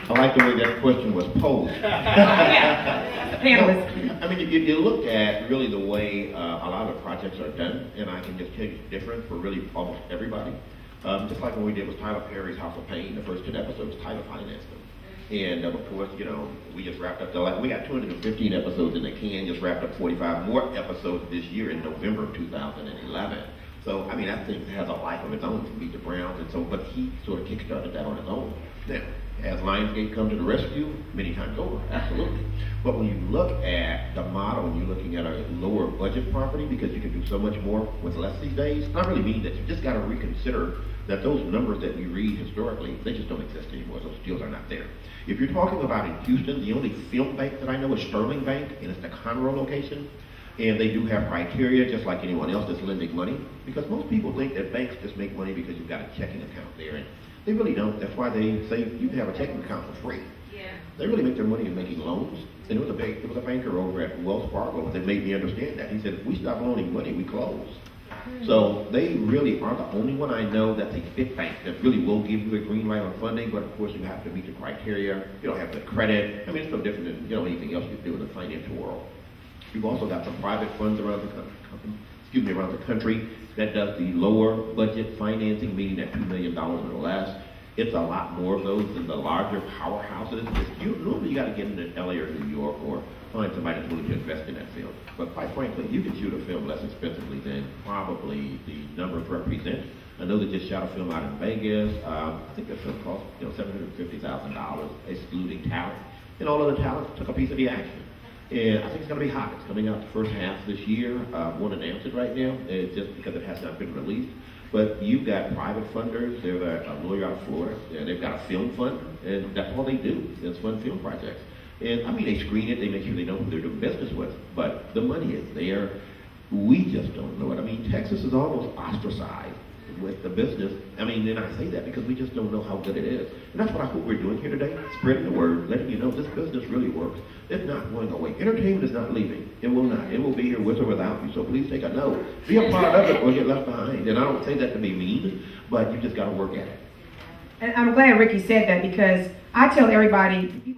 I like the way that question was posed. Panelists. I mean, you look at really the way a lot of the projects are done, and I can just tell you it's different for really almost everybody. Just like what we did with Tyler Perry's House of Pain, the first 10 episodes, Tyler financed them. And of course, you know, we just wrapped up we got 215 episodes in the can, just wrapped up 45 more episodes this year in November of 2011. So, I mean, that thing has a life of its own to Meet the Browns, and so, but he sort of kickstarted that on his own. Now, has Lionsgate come to the rescue? Many times over, absolutely. But when you look at the model, and you're looking at a lower budget property, because you can do so much more with less these days, I really mean that you just got to reconsider that those numbers that you read historically, they just don't exist anymore. Those deals are not there. If you're talking about in Houston, the only film bank that I know is Sterling Bank, and it's the Conroe location. And they do have criteria, just like anyone else that's lending money, because most people think that banks just make money because you've got a checking account there, and they really don't. That's why they say you can have a checking account for free. Yeah. They really make their money in making loans. And there was a banker over at Wells Fargo that made me understand that. He said, if we stop loaning money, we close. So they really are the only one I know that's a fit bank that really will give you a green light on funding, but of course you have to meet the criteria. You don't have the credit. I mean, it's no different than anything else you do in the financial world. You've also got some private funds around the country that does the lower budget financing, meaning that $2 million or less. It's a lot more of those than the larger powerhouses. Normally you got to get into LA or New York or find somebody that's willing to invest in that film. But quite frankly, you can shoot a film less expensively than probably the numbers represent. I know they just shot a film out in Vegas. I think that film cost $750,000, excluding talent. And all of the talent took a piece of the action. And I think it's going to be hot. It's coming out the first half this year. Won't announce it right now, just because it has not been released. But you've got private funders. They've got a lawyer out of Florida. And they've got a film fund, and that's all they do is fund film projects. And I mean, they screen it. They make sure they know who they're doing business with. But the money is there. We just don't know it. I mean, Texas is almost ostracized with the business. I mean, and I say that because we just don't know how good it is. And that's what I hope we're doing here today, spreading the word, letting you know this business really works. It's not going away. Entertainment is not leaving. It will not. It will be here with or without you. So please take a note. Be a part of it or get left behind. And I don't say that to be mean, but you just got to work at it. And I'm glad Ricky said that, because I tell everybody,